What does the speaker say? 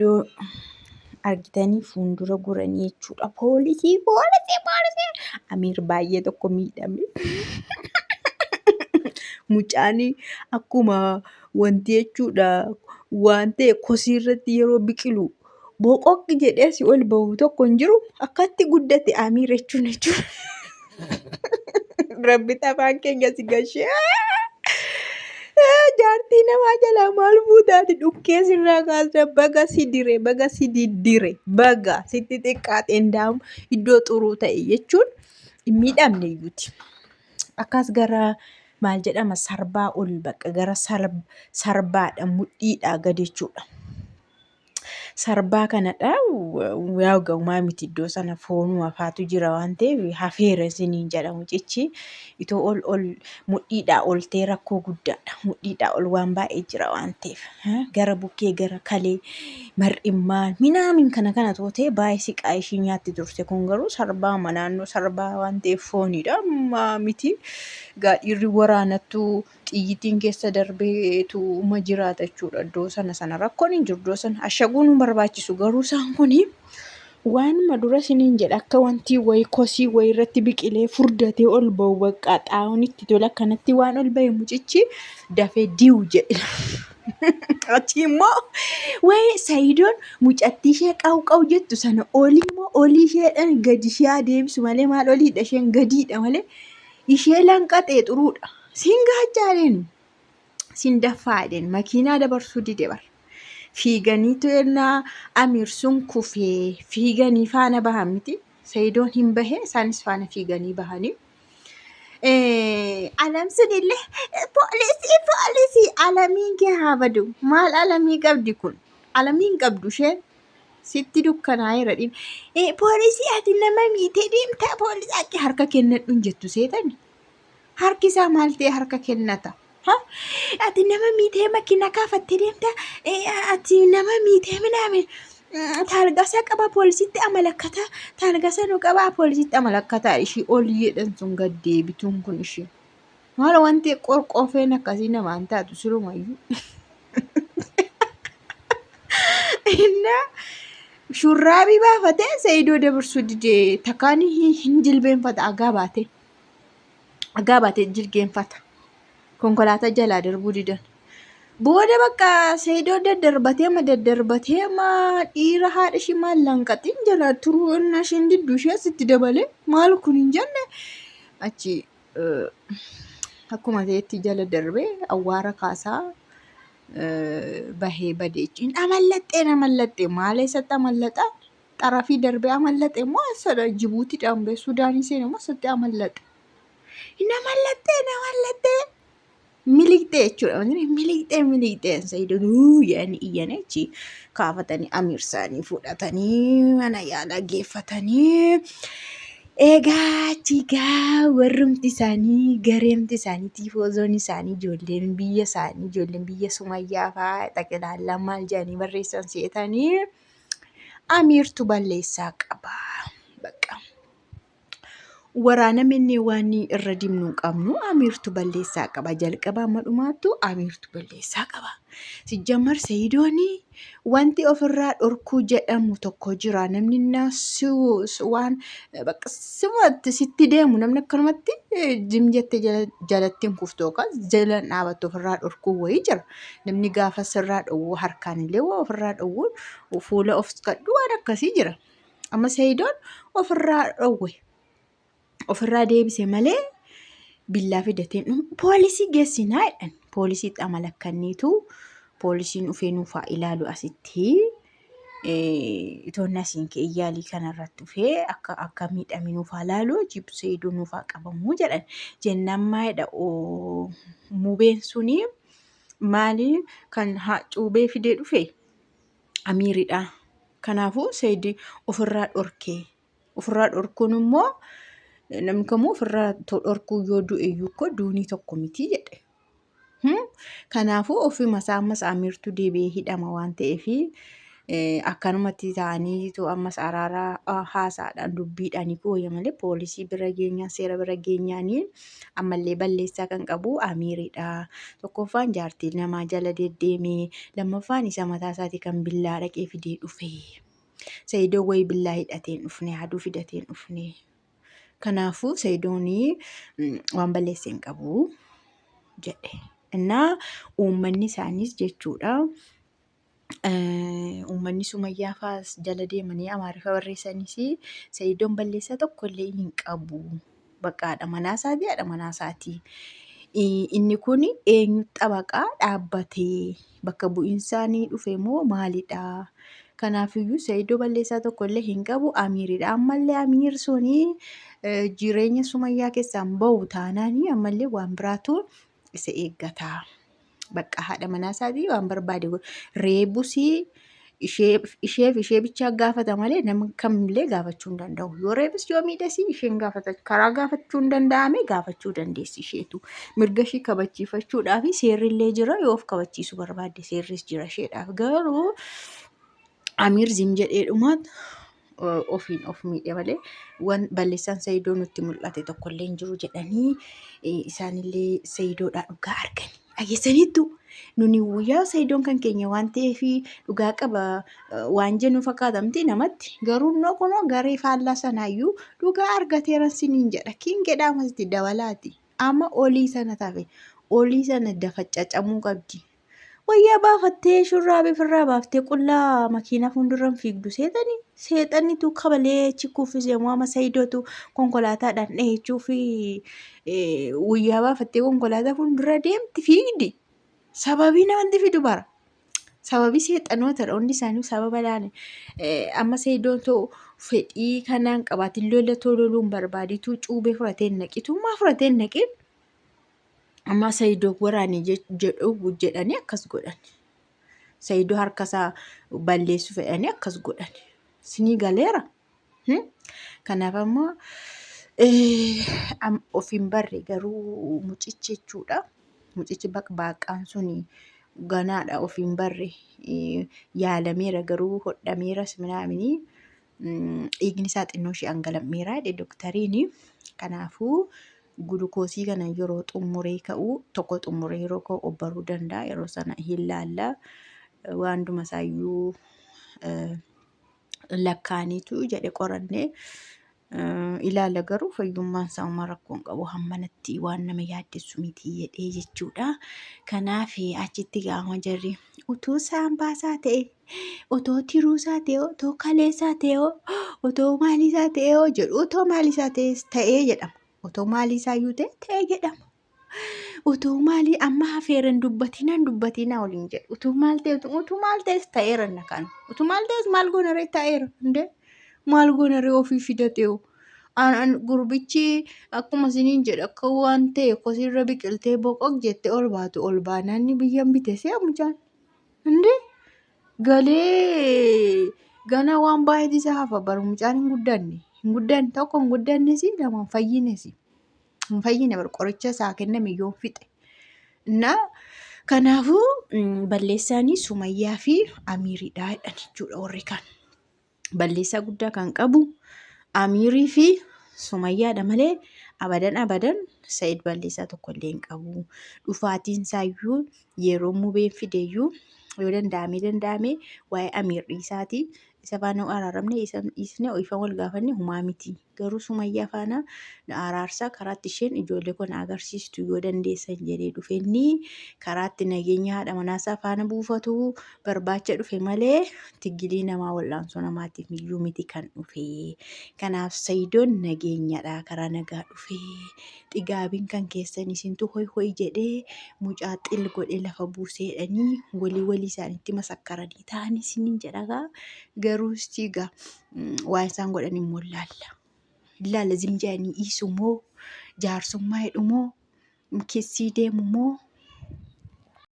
Iddoo argitanii fuuldura goranii jechuudha. Poolisii! Amiir baay'ee tokko miidhame. Mucaan akkuma wanti jechuudha waan ta'e kosii irratti yeroo biqilu boqoqqi jedhee asii ol bahu tokko hin jiru. Akkatti guddate Amiir jechuudha. Rabbi afaan keenya si gashee. Jaartii namaa jalaa maal fuutaati dhukkee sirraa kaasee baga si dire baga si diddire baga sitti xiqqaateen daamu iddoo xuruu ta'e jechuun hin miidhamne iyyuuti. Akkas gara maal jedhama sarbaa ol baqa gara sarbaadha mudhiidhaa gad jechuudha. Sarbaa kanadha yaa ga'umaa miti iddoo sana foonuma faatu jira waan ta'eef hafeera isiniin jedha mucichi itoo ol mudhiidhaa ol ta'e rakkoo guddaadha. Mudhiidhaa ol waan baay'ee jira waan ta'eef gara bukkee gara kalee mar'immaan minaamin kana ta'e baay'ee siqaa ishii nyaatti turte kun garuu sarbaa naannoo sarbaa waan ta'eef fooniidha miti. Dhiirri waraanattu xiyyitiin keessa darbeetu jiraata jechuudha. Iddoo sana rakkoon hin jiru. Iddoo sana ashaguun hin barbaachisu garuu isaan kun waanuma dura isiniin jedha akka wanti wayii kosii wayii irratti biqilee furdatee ol bahu bakka xaa'oon itti tola kanatti waan ol bahe mucichi dafee diiwu jedhe. Achi immoo wayii Sayidoon mucattii ishee qawu jettu sana olii isheedhaan gadi ishee adeemsu malee maal oliidha isheen gadiidha malee. Ishee lanqaxee xuruudha. Siin gaachaaleen siin daffaadhaan makiinaa dabarsuu dide bara. Fiiganiitu ennaa Amiir sun kufee fiiganii faana bahan miti. Sayidoon hin bahee isaanis faana fiiganii bahanii. Alamsuun illee poolisii alamiin kee haa badu. Maal alamii qabdi kun? Alamiin qabdu isheen sitti dukkanaa'eera dhiin. Poolisii ati nama miitee deemtaa poolisii akka harka kennadhu hin jettu seetani. Harki isaa maal ta'e harka kennata? Ati nama miitee makiina kaafattee deemtaa? Ati nama miitee minaamin taalgasa qaba poolisiitti amalakkataa. Taalgasa nu qabaa poolisiitti amalakkataa. Ishii olii jedhan sun gad deebituun kun ishee. Maal wanti qorqoofeen akkasii namaan taatu sirumayyuu. Shurraabii baafatee Sayidoo dabarsuu didee takkaan hin jilbeenfata agaa baatee jilbeenfata. Konkolaataa jalaa darbuu didan. Booda bakka Sayidoo daddarbatee dhiira haadha ishii maal lanqaxiin jalaa turuu innaa isheen didduu ishee sitti dabalee maal kun hin jenne achi akkuma ta'etti jala darbee awwaara kaasaa bahee badee jechuun amallaxxee maal eessatti amallaxaa xarafii darbee amallaxee moo eessadha Jibuutiidhaan bee Suudaanii seenee moo eessatti amallaxee amallaxxee miliqxee jechuudha. Miliqxee Sayidoo iyyan achi kaafatanii Amiir isaanii fudhatanii mana yaalaa geeffatanii. Egaa chigaa warrumti isaanii gareemti isaanii tiifoozoon isaanii ijoolleen biyya Sumayyaa fa'aa xaqilaallaan maal jedhanii barreessan seetanii Amiirtu balleessaa qaba. Bakka waraana minnee waan irra dimnuu qabnu Amiirtu balleessaa qaba. Jalqaba amma dhumaattu Amiirtu balleessaa qaba. Sijjammar Sayidoonii wanti ofirraa dhorkuu jedhamu tokko jira. Namni waan bakka simatti sitti deemu namni akkanumatti jim jettee jalatti hin kuftu yookaan jalaan dhaabattu ofirraa dhorkuu wayii jira. Namni gaafa sirraa dhowwuu harkaan illee ofirraa dhowwuun fuula of kadhu waan akkasii jira. Amma Sayidoon ofirraa dhowwe. Ofirraa deebise malee billaa fidatee poolisii geessinaa jedhan. Poolisiitti amalakkanniitu poolisiin dhufee nuufaa ilaalu asitti itoon asiin kee iyyaalii kanarratti dhufee akka miidhame nuufaa ilaalu jibbu Sayidoo nuufaa qabamuu jedhan. Jennaan maayidha mubeen suni maali kan cuubee fidee dhufe Amiiridha. Kanaafuu Sayidii ofirraa dhorkee. Ofirraa dhorkuun immoo namni kamuu ofirraa dhorkuu yoo du'eeyyuu ko duunii tokko miti jedhe. Kanaafuu ofii masaa Amiirtu deebi'ee hidhama waan ta'eef akkanumatti ta'aniitu ammas araaraa haasaadhaan dubbiidhaan kooyya malee poolisii bira geenyaan seera bira geenyaanii ammallee balleessaa kan qabu Amiiridha. Tokkoffaan jaartii namaa jala deddeemee lammaffaan isa mataa isaatii kan billaa dhaqee fidee dhufe. Sayidoon wayii billaa hidhateen dhufne aduu fidateen dhufne. Kanaafuu sayidoonii waan balleessee hin qabu jedhe. Innaa uummanni isaanis jechuudha. Uummanni Sumayyaa faas jala deemanii Amaariffa barreessanis sayidoon balleessaa tokkollee hin qabu. Bakka haadha manaa isaatii. Inni kun eenyu xabaqaa dhaabbatee bakka bu'iinsaanii dhufe moo maalidha? Kanaafiyyuu sayidoo balleessaa tokkollee hin qabu Amiiridha. Ammallee Amiir suni jireenya Sumayyaa keessaan bahu taanaanii ammallee waan biraatu isa eeggata. Bakka haadha manaa isaatii waan barbaade reebusii isheef ishee bichaa gaafata malee nama kamillee gaafachuu hin danda'u. Yoo reebus yoo miidhasii isheen gaafata karaa gaafachuu hin danda'ame gaafachuu dandeessi isheetu. Mirga ishee kabachiifachuudhaaf seerrillee jira yoo of kabachiisuu barbaadde seerris jira isheedhaaf. Garuu Amiir zim jedheedhuma ofiin of miidhe malee waan balleessaan sayidoo nutti mul'ate tokkollee hin jiru jedhanii isaanillee sayidoodhaa dhugaa argani. Dhageessaniittu nuni guyyaa sayidoon kan keenya waan ta'eef dhugaa qaba waan jennu fakkaatamti namatti garuu kunoo garee faallaa sanaayyuu dhugaa argateeran siniin jedha kiingedhaa masti dabalaati amma olii sana tafe olii sana dafaccacamuu qabdi. Wayyaa baafattee shurraabee firraa baaftee qullaa makiinaa fuulduraan fiigdu seexanitu kabalee chikuufisee amma sayidootu konkolaataadhaan dheechuu fi wayyaa baafattee konkolaataa fuuldura deemti fiigdi. Sababii namatti fidu bara. Sababii seexanoota hundi isaanii sababa laane amma sayidoon ta'u fedhii kanaan qabaatiin lola tololuun barbaaditu cuubee fudhatee naqitummaa fudhatee naqin. Amma sayidoo waraanii jedhanii akkas godhan. Sayidoo harkasaa balleessu fedhanii akkas godhan. Sinii galeera. Kanaaf ammoo ofiin barre garuu mucichi jechuudha. Mucichi baqqaan suni ganaadha ofiin barre yaalameera garuu hodhameeras minaaminii dhiigni isaa xinnoo ishee angalameera jedhe doktariini. Kanaafuu gulukoosii kana yeroo xumuree ka'u tokko xumuree yeroo ka'u obbaruu danda'a yeroo sana hin laalla waan duma isaayyuu lakkaaniitu jedhe qorannee ilaala garuu fayyummaan isaa uma rakkoon qabu hammanatti waan nama yaaddessu miti jedhee jechuudha. Kanaaf achitti gaama jarri utuu saambaasaa ta'e otoo tiruusaa ta'e otoo kaleessaa ta'e otoo maaliisaa ta'e jedhu otoo maaliisaa ta'e jedhama. Otoo maaliisaayyuu ta'e jedhama. Otoo maalii amma hafeeran dubbatinaa waliin jedhu. Utuu maal ta'es ta'eera nakaan. Utuu maal ta'es maal goonaree ta'eera. Maal goonaree ofii fidatee'u. Gurbichi akkuma isiniin jedha akka waan ta'e kosirra biqiltee boqoq jettee ol baatu ol baanaanni biyyan bite mucaan. Galee gana waan baay'eet isa hafa bara mucaan hin guddanne tokko hin guddannes lama hin fayyine bara qoricha isaa kenname yoo fixe. Kanaafuu balleessaanii Sumayyaa fi Amiiridhaa jedhan jechuudha warri kan. Balleessaa guddaa kan qabu Amiirii fi Sumayyaadha malee abadan Sayid balleessaa tokkollee hin qabu. Dhufaatiin isaayyuu yeroo mubeen fideeyyuu yoo danda'ame waa'ee Amiir dhiisaatii isa faana araaramne isne ifa wal gaafanne humaa miti. Garuu Sumayyaa faana araarsaa karaatti isheen ijoollee kun agarsiistu yoo dandeessan jedhee dhufe inni karaatti nageenya haadha manaasaa faana buufatu barbaacha dhufe malee tigilii namaa wal'aansoo namaatiif iyyuu miti kan dhufe. Kanaaf sayidoon nageenyadha karaa nagaa dhufe. Xigaabiin kan keessan isintu hoy jedhee mucaa xil godhee lafa buuseedhanii walii isaaniitti masakkaranii ta'anii isiniin jedhagaa. Garuu istiigaa waan isaan godhan immoo ilaalla zimjaanii dhiisu moo jaarsummaa hidhu moo kissii deemu moo